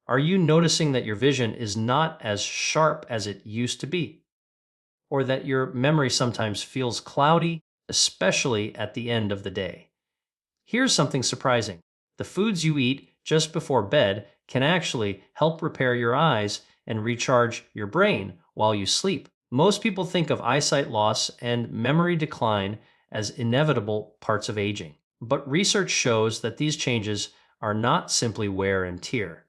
Are you noticing that your vision is not as sharp as it used to be? Or that your memory sometimes feels cloudy, especially at the end of the day? Here's something surprising. The foods you eat just before bed can actually help repair your eyes and recharge your brain while you sleep. Most people think of eyesight loss and memory decline as inevitable parts of aging, but research shows that these changes are not simply wear and tear.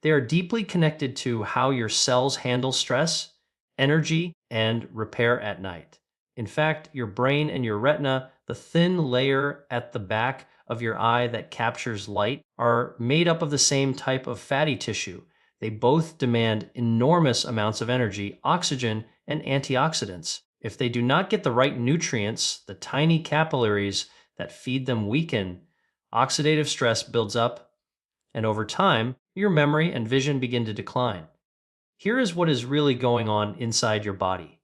They are deeply connected to how your cells handle stress, energy, and repair at night. In fact, your brain and your retina, the thin layer at the back of your eye that captures light, are made up of the same type of fatty tissue. They both demand enormous amounts of energy, oxygen, and antioxidants. If they do not get the right nutrients, the tiny capillaries that feed them weaken, oxidative stress builds up, and over time, your memory and vision begin to decline. Here is what is really going on inside your body.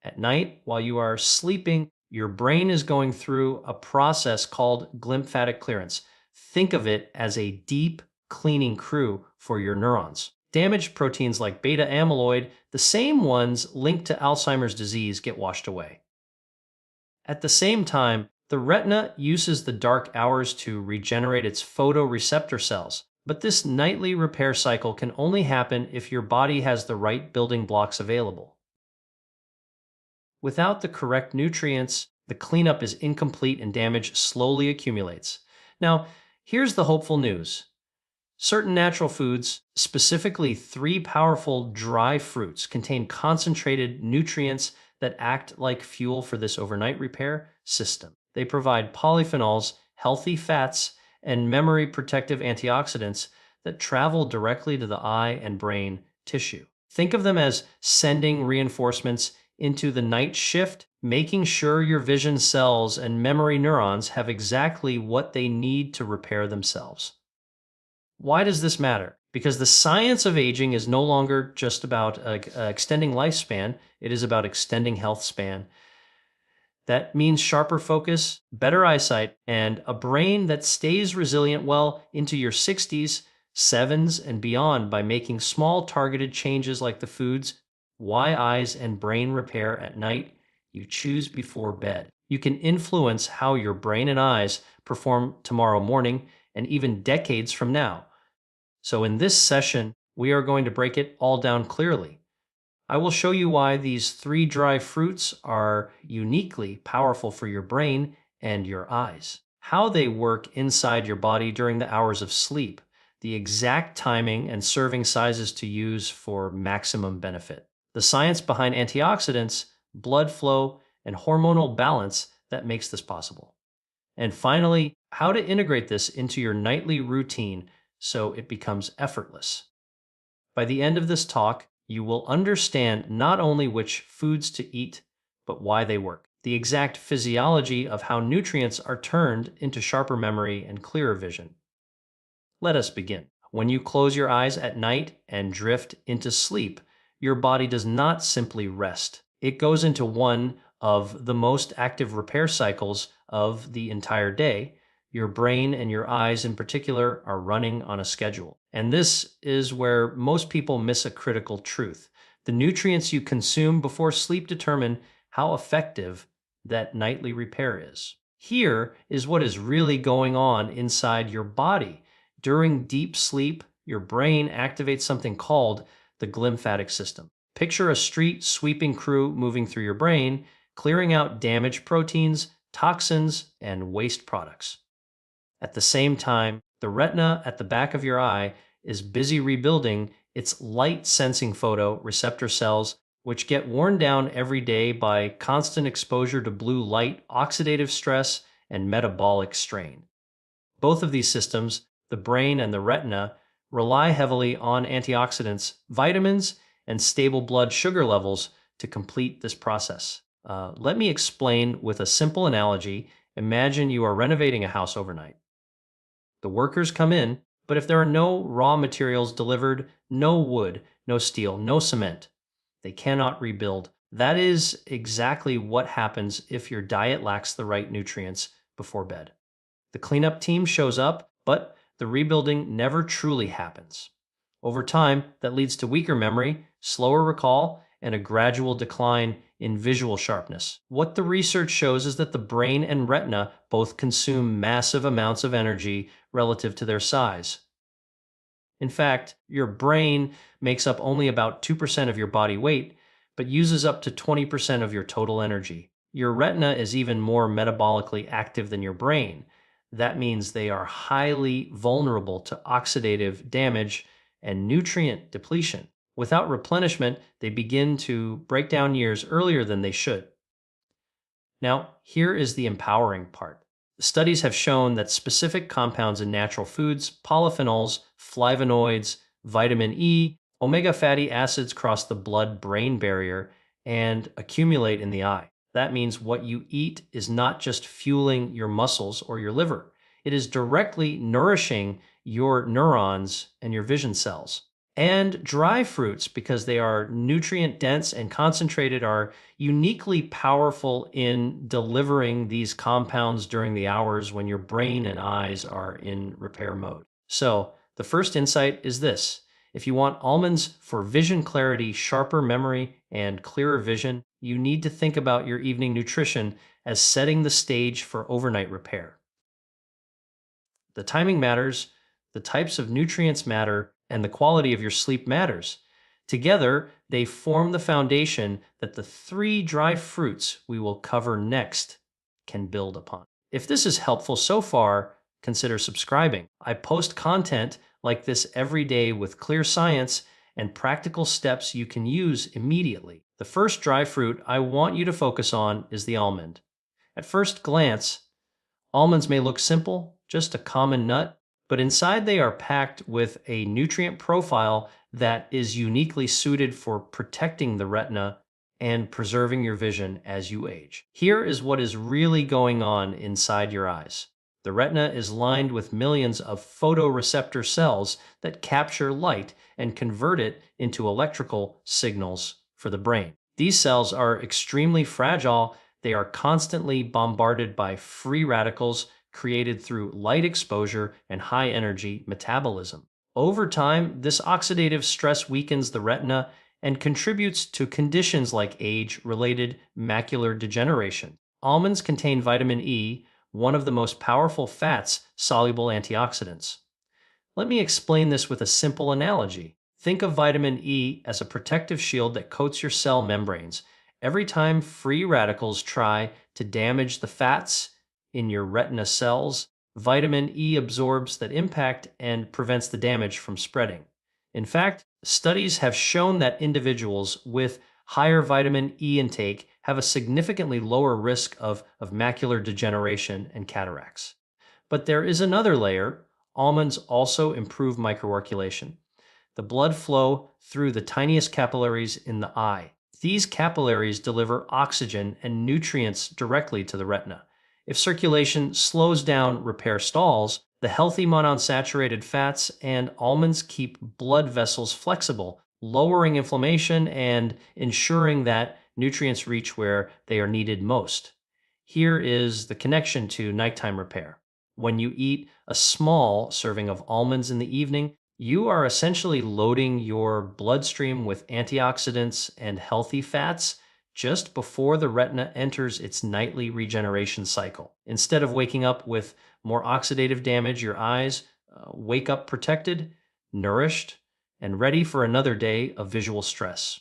At night, while you are sleeping, your brain is going through a process called glymphatic clearance. Think of it as a deep cleaning crew for your neurons. Damaged proteins like beta amyloid, the same ones linked to Alzheimer's disease, get washed away. At the same time, the retina uses the dark hours to regenerate its photoreceptor cells. But this nightly repair cycle can only happen if your body has the right building blocks available. Without the correct nutrients, the cleanup is incomplete and damage slowly accumulates. Now, here's the hopeful news. Certain natural foods, specifically 3 powerful dry fruits, contain concentrated nutrients that act like fuel for this overnight repair system. They provide polyphenols, healthy fats, and memory protective antioxidants that travel directly to the eye and brain tissue. Think of them as sending reinforcements into the night shift, making sure your vision cells and memory neurons have exactly what they need to repair themselves. Why does this matter? Because the science of aging is no longer just about extending lifespan, it is about extending health span. That means sharper focus, better eyesight, and a brain that stays resilient well into your 60s, 7s, and beyond by making small targeted changes like the foods, why eyes and brain repair at night you choose before bed. You can influence how your brain and eyes perform tomorrow morning and even decades from now. So in this session, we are going to break it all down clearly. I will show you why these 3 dry fruits are uniquely powerful for your brain and your eyes, how they work inside your body during the hours of sleep, the exact timing and serving sizes to use for maximum benefit, the science behind antioxidants, blood flow, and hormonal balance that makes this possible, and finally, how to integrate this into your nightly routine so it becomes effortless. By the end of this talk, you will understand not only which foods to eat, but why they work, the exact physiology of how nutrients are turned into sharper memory and clearer vision. Let us begin. When you close your eyes at night and drift into sleep, your body does not simply rest. It goes into one of the most active repair cycles of the entire day. Your brain and your eyes in particular are running on a schedule. And this is where most people miss a critical truth. The nutrients you consume before sleep determine how effective that nightly repair is. Here is what is really going on inside your body. During deep sleep, your brain activates something called the glymphatic system. Picture a street sweeping crew moving through your brain, clearing out damaged proteins, toxins, and waste products. At the same time, the retina at the back of your eye is busy rebuilding its light-sensing photoreceptor cells, which get worn down every day by constant exposure to blue light, oxidative stress, and metabolic strain. Both of these systems, the brain and the retina, rely heavily on antioxidants, vitamins, and stable blood sugar levels to complete this process. Let me explain with a simple analogy. Imagine you are renovating a house overnight. The workers come in, but if there are no raw materials delivered, no wood, no steel, no cement, they cannot rebuild. That is exactly what happens if your diet lacks the right nutrients before bed. The cleanup team shows up, but the rebuilding never truly happens. Over time, that leads to weaker memory, slower recall, and a gradual decline in visual sharpness. What the research shows is that the brain and retina both consume massive amounts of energy relative to their size. In fact, your brain makes up only about 2% of your body weight, but uses up to 20% of your total energy. Your retina is even more metabolically active than your brain. That means they are highly vulnerable to oxidative damage and nutrient depletion. Without replenishment, they begin to break down years earlier than they should. Now, here is the empowering part. Studies have shown that specific compounds in natural foods, polyphenols, flavonoids, vitamin E, omega fatty acids cross the blood-brain barrier and accumulate in the eye. That means what you eat is not just fueling your muscles or your liver. It is directly nourishing your neurons and your vision cells. And dry fruits, because they are nutrient dense and concentrated, are uniquely powerful in delivering these compounds during the hours when your brain and eyes are in repair mode. So, the first insight is this: if you want almonds for vision clarity, sharper memory, and clearer vision, you need to think about your evening nutrition as setting the stage for overnight repair. The timing matters, the types of nutrients matter, and the quality of your sleep matters. Together, they form the foundation that the three dry fruits we will cover next can build upon. If this is helpful so far, consider subscribing. I post content like this every day with clear science and practical steps you can use immediately. The first dry fruit I want you to focus on is the almond. At first glance, almonds may look simple, just a common nut, but inside they are packed with a nutrient profile that is uniquely suited for protecting the retina and preserving your vision as you age. Here is what is really going on inside your eyes. The retina is lined with millions of photoreceptor cells that capture light and convert it into electrical signals for the brain. These cells are extremely fragile. They are constantly bombarded by free radicals created through light exposure and high energy metabolism. Over time, this oxidative stress weakens the retina and contributes to conditions like age-related macular degeneration. Almonds contain vitamin E, one of the most powerful fats soluble antioxidants. Let me explain this with a simple analogy. Think of vitamin E as a protective shield that coats your cell membranes. Every time free radicals try to damage the fats in your retina cells, vitamin E absorbs that impact and prevents the damage from spreading. In fact, studies have shown that individuals with higher vitamin E intake have a significantly lower risk of macular degeneration and cataracts. But there is another layer. Almonds also improve microarticulation, the blood flow through the tiniest capillaries in the eye. These capillaries deliver oxygen and nutrients directly to the retina. If circulation slows down, repair stalls, the healthy monounsaturated fats and almonds keep blood vessels flexible, lowering inflammation and ensuring that nutrients reach where they are needed most. Here is the connection to nighttime repair. When you eat a small serving of almonds in the evening, you are essentially loading your bloodstream with antioxidants and healthy fats just before the retina enters its nightly regeneration cycle. Instead of waking up with more oxidative damage, your eyes wake up protected, nourished, and ready for another day of visual stress.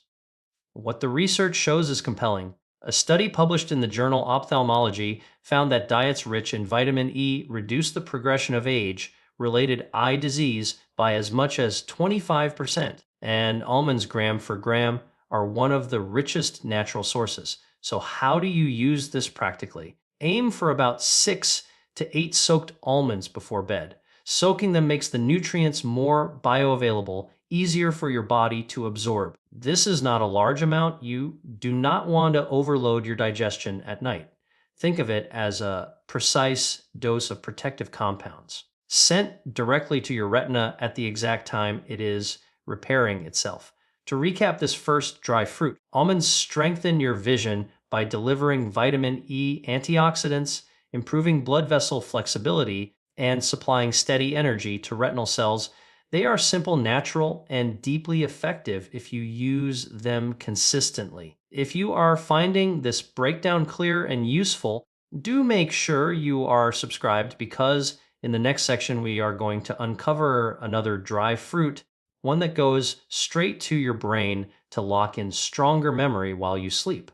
What the research shows is compelling. A study published in the journal Ophthalmology found that diets rich in vitamin E reduce the progression of age-related eye disease by as much as 25%, and almonds gram for gram are one of the richest natural sources. So how do you use this practically? Aim for about 6 to 8 soaked almonds before bed. Soaking them makes the nutrients more bioavailable, easier for your body to absorb. This is not a large amount. You do not want to overload your digestion at night. Think of it as a precise dose of protective compounds, sent directly to your retina at the exact time it is repairing itself. To recap this first dry fruit, almonds strengthen your vision by delivering vitamin E antioxidants, improving blood vessel flexibility, and supplying steady energy to retinal cells. They are simple, natural, and deeply effective if you use them consistently. If you are finding this breakdown clear and useful, do make sure you are subscribed, because in the next section we are going to uncover another dry fruit, one that goes straight to your brain to lock in stronger memory while you sleep.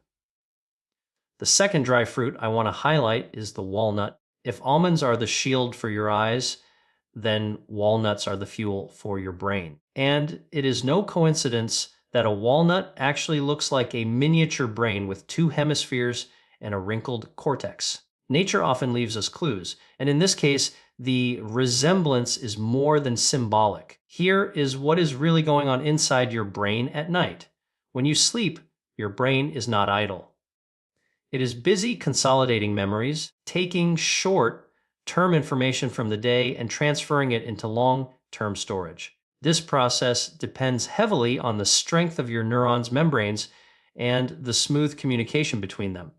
The second dry fruit I want to highlight is the walnut. If almonds are the shield for your eyes, then walnuts are the fuel for your brain. And it is no coincidence that a walnut actually looks like a miniature brain with two hemispheres and a wrinkled cortex. Nature often leaves us clues, and in this case, the resemblance is more than symbolic. Here is what is really going on inside your brain at night. When you sleep, your brain is not idle. It is busy consolidating memories, taking short-term information from the day and transferring it into long-term storage. This process depends heavily on the strength of your neurons' membranes and the smooth communication between them.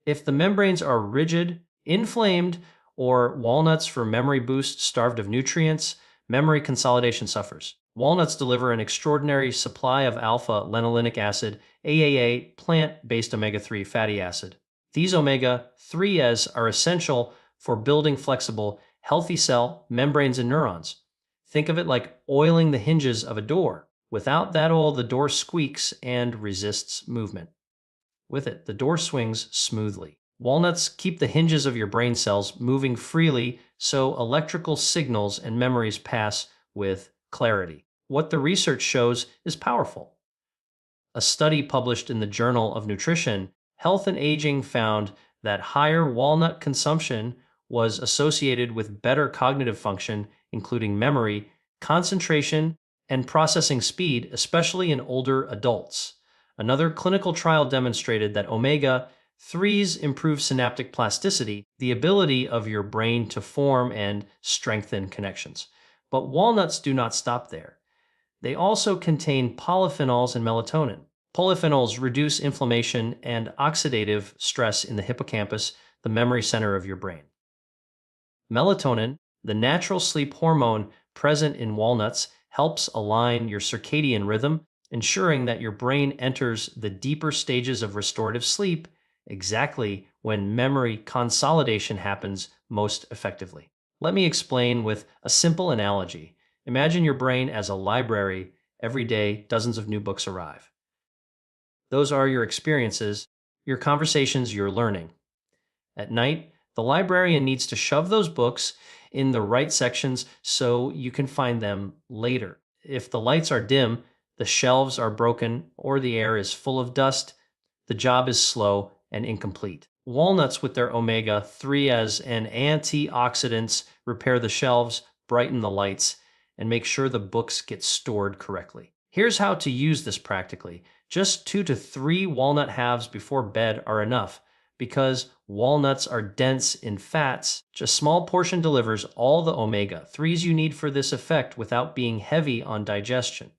If the membranes are rigid, inflamed, or walnuts for memory boost starved of nutrients, memory consolidation suffers. Walnuts deliver an extraordinary supply of alpha-linolenic acid, AAA, plant-based omega-3 fatty acid. These omega-3s are essential for building flexible, healthy cell membranes and neurons. Think of it like oiling the hinges of a door. Without that oil, the door squeaks and resists movement. With it, the door swings smoothly. Walnuts keep the hinges of your brain cells moving freely so electrical signals and memories pass with clarity. What the research shows is powerful. A study published in the Journal of Nutrition, Health and Aging found that higher walnut consumption was associated with better cognitive function, including memory, concentration, and processing speed, especially in older adults. Another clinical trial demonstrated that omega-3s improve synaptic plasticity, the ability of your brain to form and strengthen connections. But walnuts do not stop there. They also contain polyphenols and melatonin. Polyphenols reduce inflammation and oxidative stress in the hippocampus, the memory center of your brain. Melatonin, the natural sleep hormone present in walnuts, helps align your circadian rhythm, ensuring that your brain enters the deeper stages of restorative sleep exactly when memory consolidation happens most effectively. Let me explain with a simple analogy. Imagine your brain as a library. Every day, dozens of new books arrive. Those are your experiences, your conversations, your learning. At night, the librarian needs to shove those books in the right sections so you can find them later. If the lights are dim, the shelves are broken, or the air is full of dust, the job is slow and incomplete. Walnuts with their omega-3s and antioxidants repair the shelves, brighten the lights, and make sure the books get stored correctly. Here's how to use this practically. Just 2 to 3 walnut halves before bed are enough. Because walnuts are dense in fats, just a small portion delivers all the omega-3s you need for this effect without being heavy on digestion.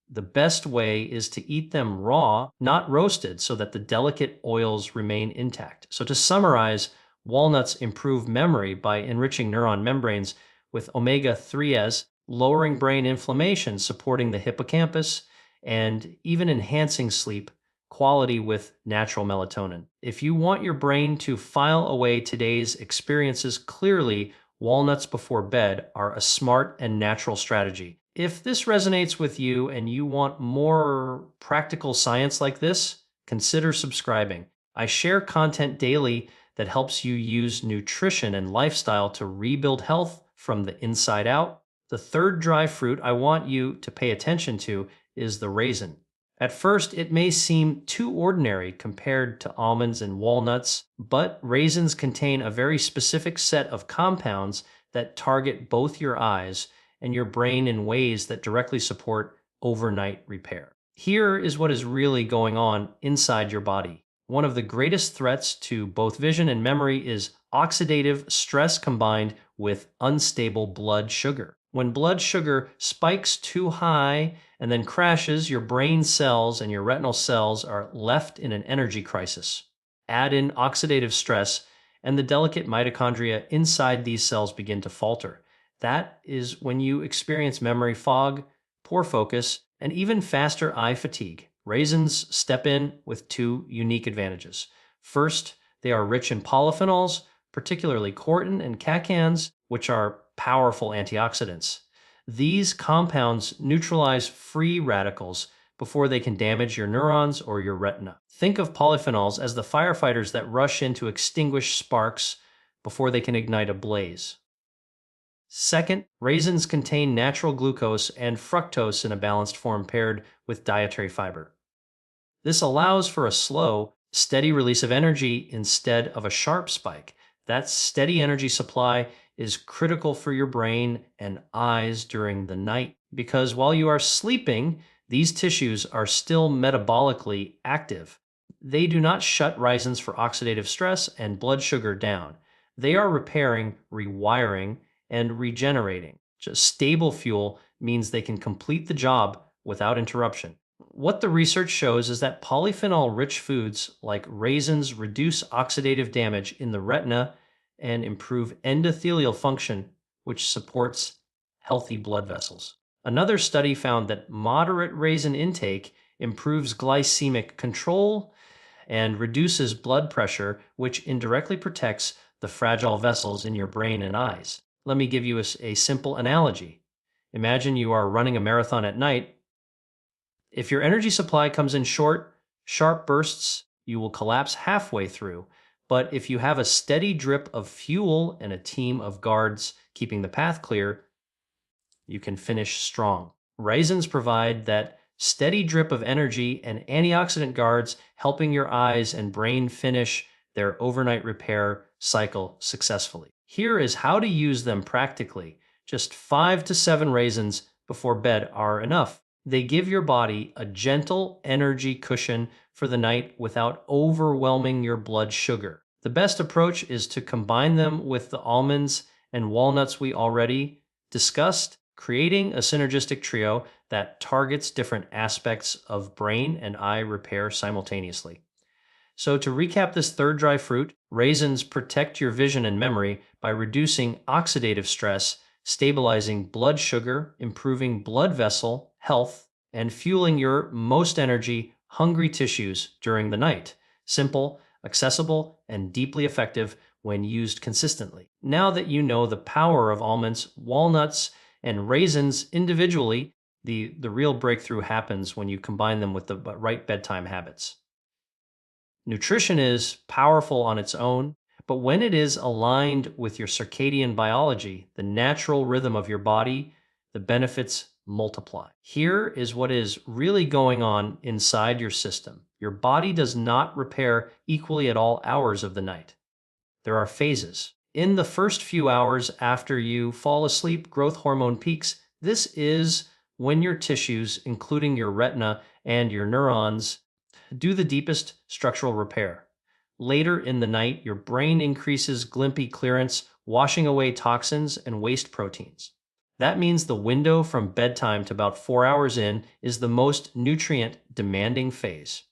The best way is to eat them raw, not roasted, so that the delicate oils remain intact. So to summarize, walnuts improve memory by enriching neuron membranes with omega-3s, lowering brain inflammation, supporting the hippocampus, and even enhancing sleep quality with natural melatonin. If you want your brain to file away today's experiences clearly, walnuts before bed are a smart and natural strategy. If this resonates with you and you want more practical science like this, consider subscribing. I share content daily that helps you use nutrition and lifestyle to rebuild health from the inside out. The third dry fruit I want you to pay attention to is the raisin. At first, it may seem too ordinary compared to almonds and walnuts, but raisins contain a very specific set of compounds that target both your eyes and your brain in ways that directly support overnight repair. Here is what is really going on inside your body. One of the greatest threats to both vision and memory is oxidative stress combined with unstable blood sugar. When blood sugar spikes too high and then crashes, your brain cells and your retinal cells are left in an energy crisis. Add in oxidative stress, and the delicate mitochondria inside these cells begin to falter. That is when you experience memory fog, poor focus, and even faster eye fatigue. Raisins step in with two unique advantages. First, they are rich in polyphenols, particularly cortin and catechins, which are powerful antioxidants. These compounds neutralize free radicals before they can damage your neurons or your retina. Think of polyphenols as the firefighters that rush in to extinguish sparks before they can ignite a blaze. Second, raisins contain natural glucose and fructose in a balanced form paired with dietary fiber. This allows for a slow, steady release of energy instead of a sharp spike. That steady energy supply is critical for your brain and eyes during the night because while you are sleeping, these tissues are still metabolically active. They do not shut raisins for oxidative stress and blood sugar down. They are repairing, rewiring, and regenerating. Just stable fuel means they can complete the job without interruption. What the research shows is that polyphenol-rich foods like raisins reduce oxidative damage in the retina and improve endothelial function, which supports healthy blood vessels. Another study found that moderate raisin intake improves glycemic control and reduces blood pressure, which indirectly protects the fragile vessels in your brain and eyes. Let me give you a simple analogy. Imagine you are running a marathon at night. If your energy supply comes in short, sharp bursts, you will collapse halfway through. But if you have a steady drip of fuel and a team of guards keeping the path clear, you can finish strong. Raisins provide that steady drip of energy and antioxidant guards, helping your eyes and brain finish their overnight repair cycle successfully. Here is how to use them practically. Just 5 to 7 raisins before bed are enough. They give your body a gentle energy cushion for the night without overwhelming your blood sugar. The best approach is to combine them with the almonds and walnuts we already discussed, creating a synergistic trio that targets different aspects of brain and eye repair simultaneously. So to recap this third dry fruit, raisins protect your vision and memory by reducing oxidative stress, stabilizing blood sugar, improving blood vessel health, and fueling your most energy hungry tissues during the night. Simple, accessible, and deeply effective when used consistently. Now that you know the power of almonds, walnuts, and raisins individually, the real breakthrough happens when you combine them with the right bedtime habits. Nutrition is powerful on its own, but when it is aligned with your circadian biology, the natural rhythm of your body, the benefits multiply. Here is what is really going on inside your system. Your body does not repair equally at all hours of the night. There are phases. In the first few hours after you fall asleep, growth hormone peaks. This is when your tissues, including your retina and your neurons, do the deepest structural repair. Later in the night, your brain increases GLMP clearance, washing away toxins and waste proteins. That means the window from bedtime to about 4 hours in is the most nutrient demanding phase.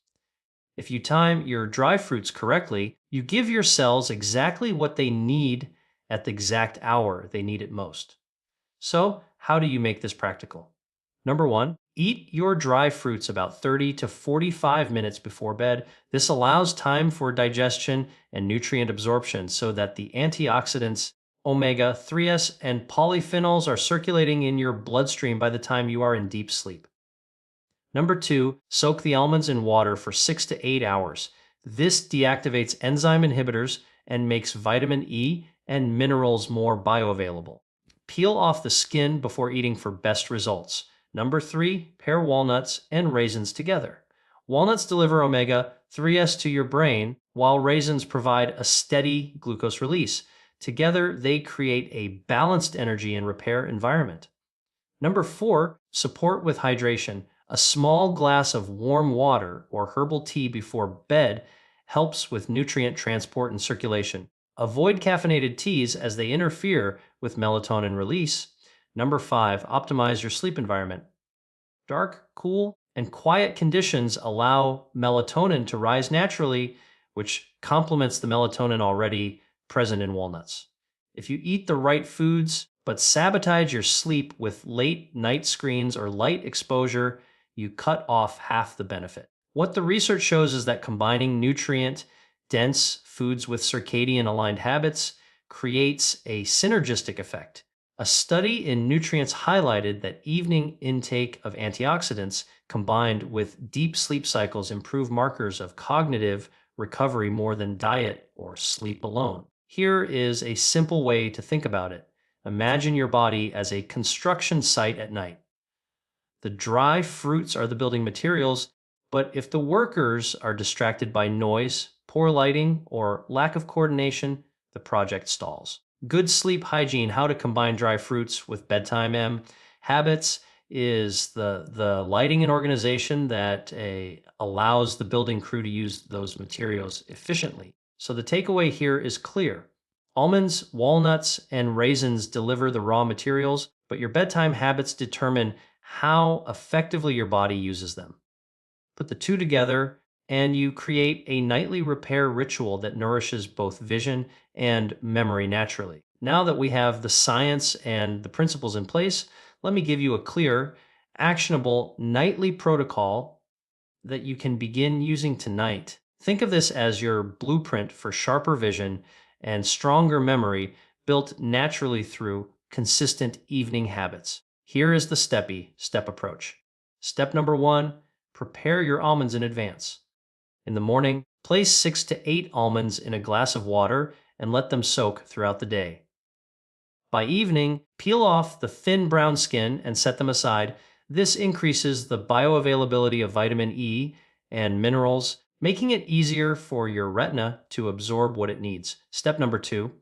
If you time your dry fruits correctly, you give your cells exactly what they need at the exact hour they need it most. So, how do you make this practical? Number 1, eat your dry fruits about 30 to 45 minutes before bed. This allows time for digestion and nutrient absorption so that the antioxidants, omega-3s, and polyphenols are circulating in your bloodstream by the time you are in deep sleep. Number 2, soak the almonds in water for 6 to 8 hours. This deactivates enzyme inhibitors and makes vitamin E and minerals more bioavailable. Peel off the skin before eating for best results. Number 3, pair walnuts and raisins together. Walnuts deliver omega-3s to your brain, while raisins provide a steady glucose release. Together, they create a balanced energy and repair environment. Number 4, support with hydration. A small glass of warm water or herbal tea before bed helps with nutrient transport and circulation. Avoid caffeinated teas as they interfere with melatonin release. Number 5, optimize your sleep environment. Dark, cool, and quiet conditions allow melatonin to rise naturally, which complements the melatonin already present in walnuts. If you eat the right foods, but sabotage your sleep with late night screens or light exposure, you cut off half the benefit. What the research shows is that combining nutrient dense foods with circadian aligned habits creates a synergistic effect. A study in nutrients highlighted that evening intake of antioxidants combined with deep sleep cycles improve markers of cognitive recovery more than diet or sleep alone. Here is a simple way to think about it. Imagine your body as a construction site at night. The dry fruits are the building materials, but if the workers are distracted by noise, poor lighting, or lack of coordination, the project stalls. Good sleep hygiene, how to combine dry fruits with bedtime habits is the lighting and organization that allows the building crew to use those materials efficiently. So the takeaway here is clear. Almonds, walnuts, and raisins deliver the raw materials, but your bedtime habits determine how effectively your body uses them. Put the two together, and you create a nightly repair ritual that nourishes both vision and memory naturally. Now that we have the science and the principles in place, let me give you a clear, actionable nightly protocol that you can begin using tonight. Think of this as your blueprint for sharper vision and stronger memory built naturally through consistent evening habits. Here is the step approach. Step number one, prepare your almonds in advance. In the morning, place 6 to 8 almonds in a glass of water and let them soak throughout the day. By evening, peel off the thin brown skin and set them aside. This increases the bioavailability of vitamin E and minerals, making it easier for your retina to absorb what it needs. Step number two,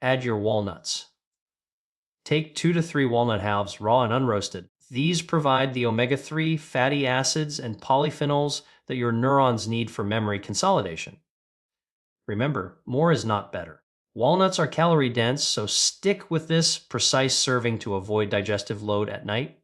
add your walnuts. Take 2 to 3 walnut halves, raw and unroasted. These provide the omega-3 fatty acids and polyphenols that your neurons need for memory consolidation. Remember, more is not better. Walnuts are calorie dense, so stick with this precise serving to avoid digestive load at night.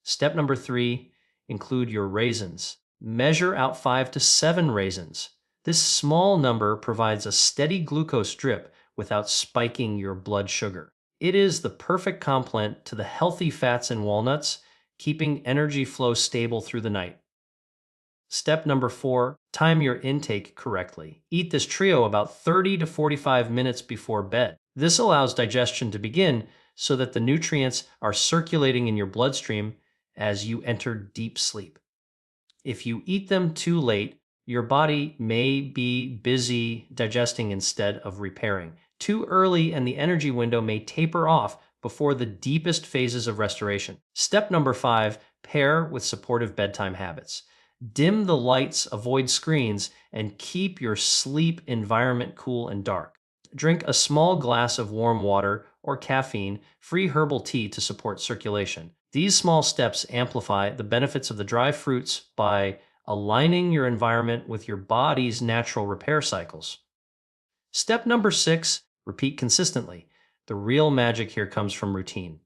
Step number three, include your raisins. Measure out 5 to 7 raisins. This small number provides a steady glucose drip without spiking your blood sugar. It is the perfect complement to the healthy fats in walnuts, keeping energy flow stable through the night. Step number four, time your intake correctly. Eat this trio about 30 to 45 minutes before bed. This allows digestion to begin so that the nutrients are circulating in your bloodstream as you enter deep sleep. If you eat them too late, your body may be busy digesting instead of repairing. Too early, and the energy window may taper off before the deepest phases of restoration. Step number five, pair with supportive bedtime habits. Dim the lights, avoid screens, and keep your sleep environment cool and dark. Drink a small glass of warm water or caffeine-free herbal tea to support circulation. These small steps amplify the benefits of the dry fruits by aligning your environment with your body's natural repair cycles. Step number six, repeat consistently. The real magic here comes from routine.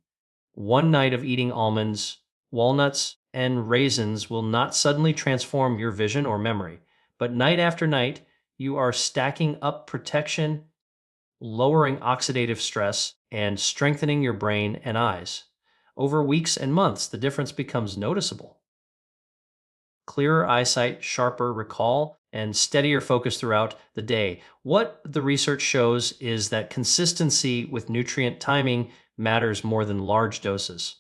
One night of eating almonds, walnuts, and raisins will not suddenly transform your vision or memory, but night after night, you are stacking up protection, lowering oxidative stress, and strengthening your brain and eyes. Over weeks and months, the difference becomes noticeable. Clearer eyesight, sharper recall, and steadier focus throughout the day. What the research shows is that consistency with nutrient timing matters more than large doses.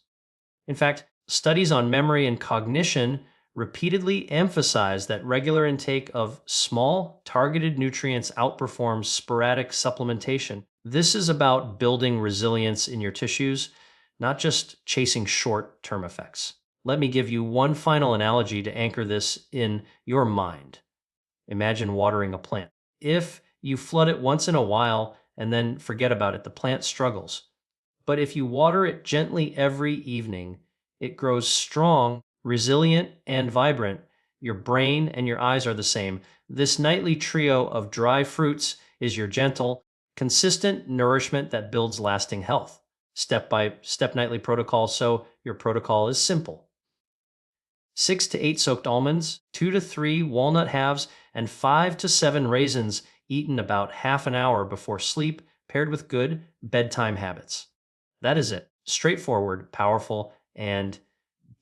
In fact, studies on memory and cognition repeatedly emphasize that regular intake of small, targeted nutrients outperforms sporadic supplementation. This is about building resilience in your tissues, not just chasing short-term effects. Let me give you one final analogy to anchor this in your mind. Imagine watering a plant. If you flood it once in a while and then forget about it, the plant struggles. But if you water it gently every evening, it grows strong, resilient, and vibrant. Your brain and your eyes are the same. This nightly trio of dry fruits is your gentle, consistent nourishment that builds lasting health. Step by step nightly protocol, so your protocol is simple. 6 to 8 soaked almonds, 2 to 3 walnut halves, and 5 to 7 raisins eaten about half an hour before sleep, paired with good bedtime habits. That is it. Straightforward, powerful, and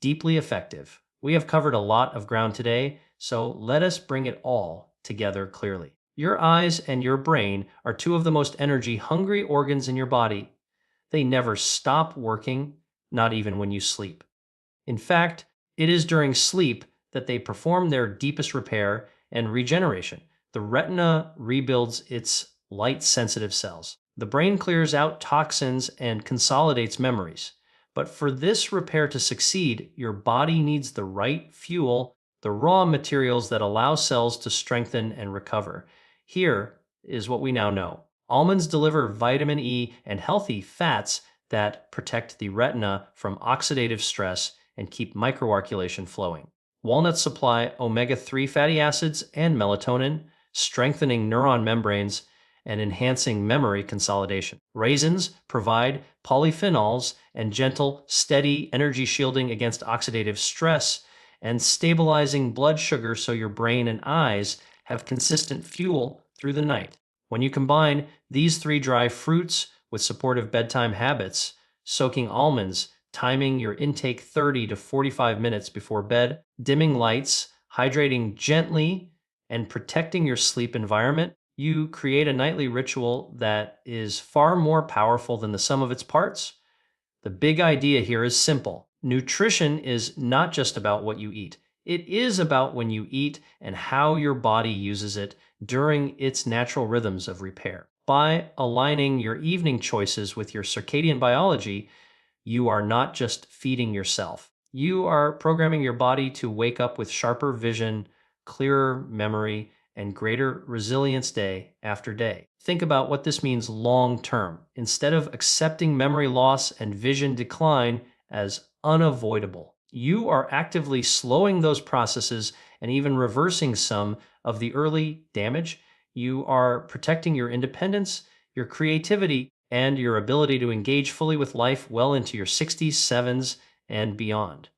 deeply effective. We have covered a lot of ground today, so let us bring it all together clearly. Your eyes and your brain are two of the most energy hungry organs in your body. They never stop working, not even when you sleep. In fact, it is during sleep that they perform their deepest repair and regeneration. The retina rebuilds its light sensitive cells. The brain clears out toxins and consolidates memories. But for this repair to succeed, your body needs the right fuel, the raw materials that allow cells to strengthen and recover. Here is what we now know. Almonds deliver vitamin E and healthy fats that protect the retina from oxidative stress and keep microarculation flowing. Walnuts supply omega-3 fatty acids and melatonin, strengthening neuron membranes and enhancing memory consolidation. Raisins provide polyphenols and gentle, steady energy shielding against oxidative stress and stabilizing blood sugar so your brain and eyes have consistent fuel through the night. When you combine these three dry fruits with supportive bedtime habits, soaking almonds, timing your intake 30 to 45 minutes before bed, dimming lights, hydrating gently, and protecting your sleep environment, you create a nightly ritual that is far more powerful than the sum of its parts. The big idea here is simple. Nutrition is not just about what you eat. It is about when you eat and how your body uses it during its natural rhythms of repair. By aligning your evening choices with your circadian biology, you are not just feeding yourself. You are programming your body to wake up with sharper vision, clearer memory, and greater resilience day after day. Think about what this means long term. Instead of accepting memory loss and vision decline as unavoidable, you are actively slowing those processes and even reversing some of the early damage. You are protecting your independence, your creativity, and your ability to engage fully with life well into your 60s, 7s, and beyond.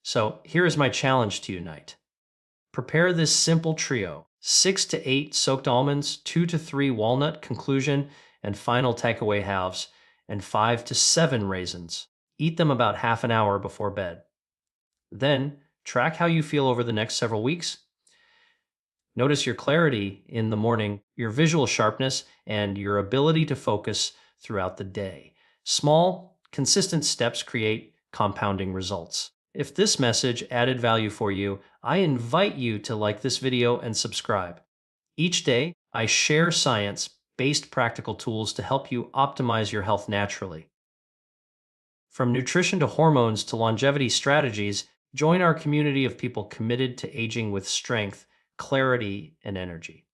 So here is my challenge to you tonight. Prepare this simple trio: 6 to 8 soaked almonds, 2 to 3 walnut conclusion and final takeaway halves, and 5 to 7 raisins. Eat them about half an hour before bed. Then track how you feel over the next several weeks. Notice your clarity in the morning, your visual sharpness, and your ability to focus throughout the day. Small, consistent steps create compounding results. If this message added value for you, I invite you to like this video and subscribe. Each day, I share science-based practical tools to help you optimize your health naturally. From nutrition to hormones to longevity strategies, join our community of people committed to aging with strength, clarity, and energy.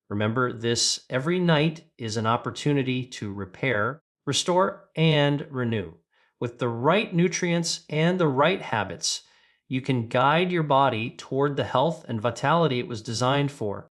Remember, this every night is an opportunity to repair, restore, and renew. With the right nutrients and the right habits, you can guide your body toward the health and vitality it was designed for.